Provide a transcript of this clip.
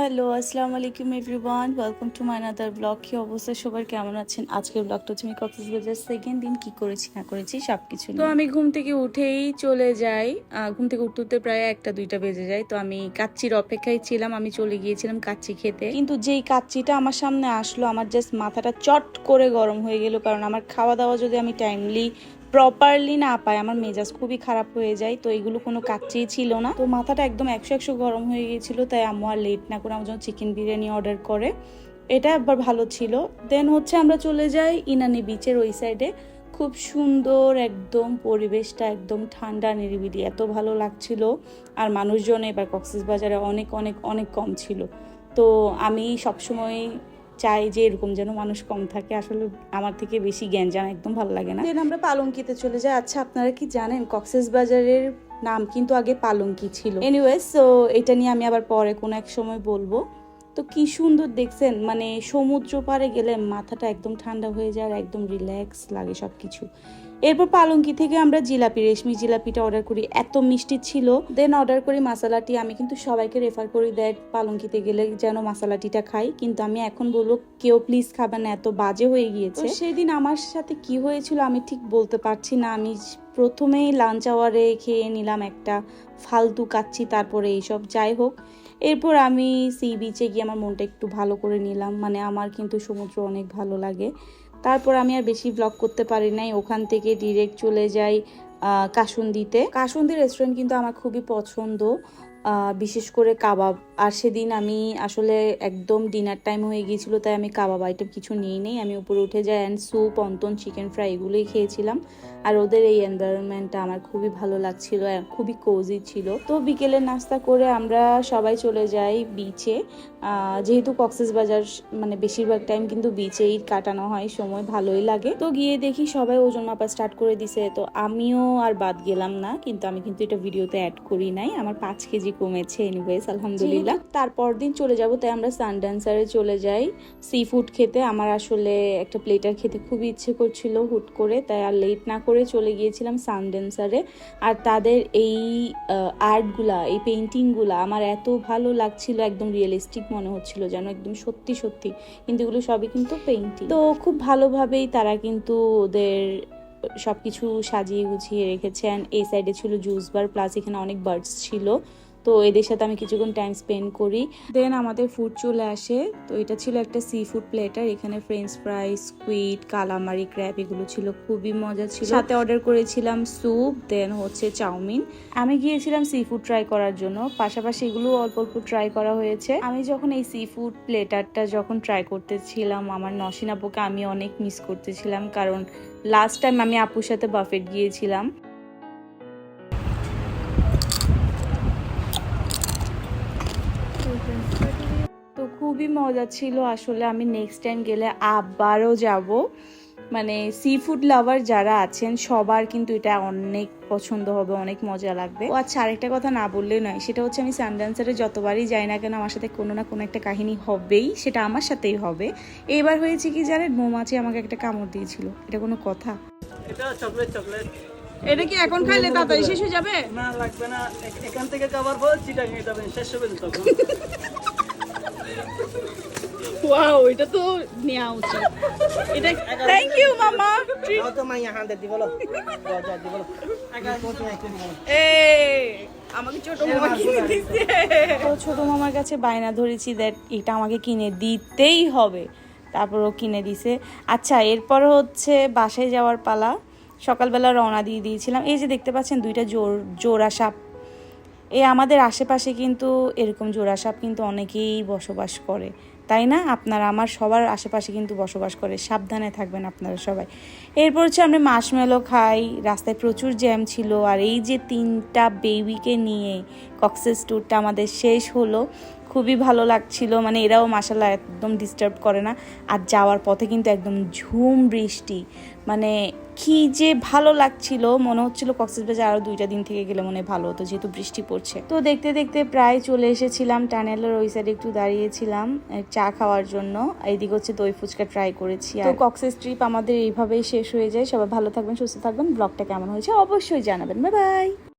Hello, আসসালামু আলাইকুম everyone, welcome to my another blog. কি অবস্থা সবার, কেমন আছেন? আজকের ব্লগটা হচ্ছে আমি কক্সবাজার সেকেন্ড দিন কি করেছি না করেছি সব কিছু নিয়ে। তো আমি ঘুম থেকে উঠেই চলে যাই, ঘুম থেকে উঠতে উঠতে প্রায় 1টা 2টা বেজে যায়। তো আমি কাচ্চির অপেক্ষায় ছিলাম, আমি চলে গিয়েছিলাম কাচ্চি খেতে। কিন্তু যেই কাচ্চিটা আমার সামনে আসলো, আমার জাস্ট মাথাটা চট করে গরম হয়ে গেল, কারণ আমার খাওয়া দাওয়া যদি আমি টাইমলি প্রপারলি না পাই আমার মেজাজ খুবই খারাপ হয়ে যায়। তো এগুলো কোনো কাচ্চিই ছিল না, তো মাথাটা একদম 100 গরম হয়ে গিয়েছিল। তাই আম্মু আর লেট না করে আমার জন্য চিকেন বিরিয়ানি অর্ডার করে, এটা একবার ভালো ছিল। দেন হচ্ছে আমরা চলে যাই ইনানি বিচের ওই সাইডে। খুব সুন্দর একদম পরিবেশটা, একদম ঠান্ডা নিরিবিলি, এত ভালো লাগছিল। আর মানুষজন এবার কক্সবাজারে অনেক অনেক অনেক কম ছিল। তো আমি সবসময় চাই যে এরকম যেন মানুষ কম থাকে, আসলে আমার থেকে বেশি গ্যাঞ্জাম একদম ভালো লাগে না। দেন আমরা পালঙ্কিতে চলে যাই। আচ্ছা, আপনারা কি জানেন কক্সবাজারের নাম কিন্তু আগে পালঙ্কি ছিল। এনিওয়েজ, সো এটা নিয়ে আমি আবার পরে কোনো এক সময় বলবো। তো কি সুন্দর দেখছেন, মানে সমুদ্র পাড়ে গেলে মাথাটা একদম ঠান্ডা হয়ে যায় আর একদম রিল্যাক্স লাগে সবকিছু। এরপর পালঙ্কি থেকে আমরা জিলাপি, রেশমি জিলাপিটা অর্ডার করি, এত মিষ্টি ছিল। দেন অর্ডার করি মশালাটি। আমি কিন্তু সবাইকে রেফার করি দ্যাট পালঙ্কিতে গেলে যেন মশালাটিটা খাই, কিন্তু আমি এখন বলবো কেউ প্লিজ খাবেন না, এত বাজে হয়ে গিয়েছে। সেই দিন আমার সাথে কি হয়েছিল আমি ঠিক বলতে পারছি না। আমি প্রথমেই লাঞ্চ আওয়ারে খেয়ে নিলাম একটা ফালতু কাচ্চি, তারপরে এইসব যাই হোক। এরপর আমি সি বিচে গিয়ে আমার মনটা একটু ভালো করে নিলাম, মানে আমার কিন্তু সমুদ্র অনেক ভালো লাগে। তারপর আমি আর বেশি ব্লগ করতে পারি নাই, ওখান থেকে ডিরেক্ট চলে যাই কাসুন্দিতে। কাসুন্দি রেস্টুরেন্ট কিন্তু আমার খুবই পছন্দ, বিশেষ করে কাবাব। আর সেদিন আমি আসলে একদম ডিনার টাইম হয়ে গিয়েছিল, তাই আমি কাবাব আইটেম কিছু নিই নেই। আমি উপরে উঠে যাই and soup, wonton, chicken fry এগুলোই খেয়েছিলাম। আর ওদের এই এনভায়রনমেন্টটা আমার খুবই ভালো লাগছিল, খুবই কোজি ছিল। তো বিকেলের নাস্তা করে আমরা সবাই চলে যাই বিচে। যেহেতু কক্সবাজার মানে বেশিরভাগ টাইম কিন্তু বিচেই কাটানো হয়, সময় ভালোই লাগে। তো গিয়ে দেখি সবাই ওজন মাপা স্টার্ট করে দিছে, তো আমিও আর বাদ গেলাম না। কিন্তু আমি কিন্তু এটা ভিডিওতে অ্যাড করি নাই, আমার 5 কেজি কমেছে। এনিওয়েজ আলহামদুলিল্লাহ। তারপর দিন চলে যাব, তাই আমরা সানড্যান্সারে চলে যাই সি ফুড খেতে। আমার আসলে একটা প্লেটার খেতে খুবই ইচ্ছে করছিল হুট করে, তাই আর লেট না করে চলে গিয়েছিলাম সানড্যান্সারে। আর তাদের এই আর্টগুলা, এই পেইন্টিংগুলা আমার এত ভালো লাগছিল, একদম রিয়েলিস্টিক মনে হচ্ছিল, যেন একদম সত্যি সত্যি। কিন্তু এগুলো সবই কিন্তু পেইন্টিং। তো খুব ভালোভাবেই তারা কিন্তু ওদের সবকিছু সাজিয়ে গুছিয়ে রেখেছেন। এই সাইডে ছিল জুস বার, প্লাস এখানে অনেক বার্ডস ছিল। তো এদের সাথে আমি কিছুক্ষণ টাইম স্পেন্ড করি। দেন আমাদের ফুড চলে আসে। তো এটা ছিল একটা সি ফুড প্লেটার, এখানে French fry, squid, calamari, crab এগুলো ছিল, খুবই মজা ছিল। সাথে অর্ডার করেছিলাম স্যুপ, দেন হচ্ছে চাউমিন। আমি গিয়েছিলাম সি ফুড ট্রাই করার জন্য, পাশাপাশি এগুলো অল্প অল্প ট্রাই করা হয়েছে। আমি যখন এই সি ফুড প্লেটারটা যখন ট্রাই করতেছিলাম, আমার নসিন আপুকে আমি অনেক মিস করতেছিলাম, কারণ লাস্ট টাইম আমি আপুর সাথে বাফেট গিয়েছিলাম। তো খুবই মজা ছিল আসলে। আমি নেক্সট টাইম গেলে আবারও যাব। মানে সি ফুড লাভার যারা আছেন সবার কিন্তু এটা অনেক পছন্দ হবে, অনেক মজা লাগবে। ও আচ্ছা, আরেকটা কথা না বললে নয়, সেটা হচ্ছে আমি সানড্যান্সারে যতবারই যাই না কেন আমার সাথে কোনো না কোনো একটা কাহিনী হবেই, সেটা আমার সাথেই হবে। এবার হয়েছে কি জানেন, মৌমাছি আমাকে একটা কামড় দিয়েছিল। এটা কোনো কথা? এটা চকলেট চকলেট। এটা কি এখন খাইলে তাড়াতাড়ি শেষ হয়ে যাবে? না, লাগবে না, এখান থেকে যাবার পর চিটাগাং যাবেন, শেষ হবে তখন। ওয়াও, এটা তো নেওয়া উচিত। এটা থ্যাংক ইউ মামা। দাও তো মা यहाँ दे दी बोलो, जा दी बोलो। আমাকে ছোট মামা কিনে দিচ্ছে। তো ছোট মামার কাছে বায়না ধরেছি দ্যাট এটা আমাকে কিনে দিতেই হবে, তারপর ও কিনে দিছে। আচ্ছা, এরপর হচ্ছে বাসায় যাওয়ার পালা। সকালবেলা রওনা দিয়ে দিয়েছিলাম। এই যে দেখতে পাচ্ছেন দুইটা জোড়া সাপ, আমাদের আশেপাশে কিন্তু এরকম জোড়া সাপ কিন্তু অনেকেই বসবাস করে, তাই না? আপনারা আমার সবার আশেপাশে কিন্তু বসবাস করে, সাবধানে থাকবেন আপনারা সবাই। এরপর হচ্ছে আমরা মাশমেলো খাই। রাস্তায় প্রচুর জ্যাম ছিল। আর এই যে 3টা বেবিকে নিয়ে কক্সেস ট্যুরটা আমাদের শেষ হলো, খুবই ভালো লাগছিল। মানে এরাও মাশাআল্লাহ একদম ডিস্টার্ব করে না। আর যাওয়ার পথে কিন্তু একদম ঝুম বৃষ্টি, মানে কি যে ভালো লাগছিল, মনে হচ্ছিল কক্সবাজার আরো 2টা দিন থেকে গেলে মনে ভালো হতো, যেহেতু বৃষ্টি পড়ছে। তো দেখতে দেখতে প্রায় চলে এসেছিলাম টানেলের ওই সাইডে, একটু দাঁড়িয়েছিলাম চা খাওয়ার জন্য। এইদিকে হচ্ছে দই ফুচকা ট্রাই করেছি। তো কক্সেস ট্রিপ আমাদের এইভাবেই শেষ হয়ে যায়। সবাই ভালো থাকবেন, সুস্থ থাকবেন। ব্লগটা কেমন হয়েছে অবশ্যই জানাবেন। Bye bye.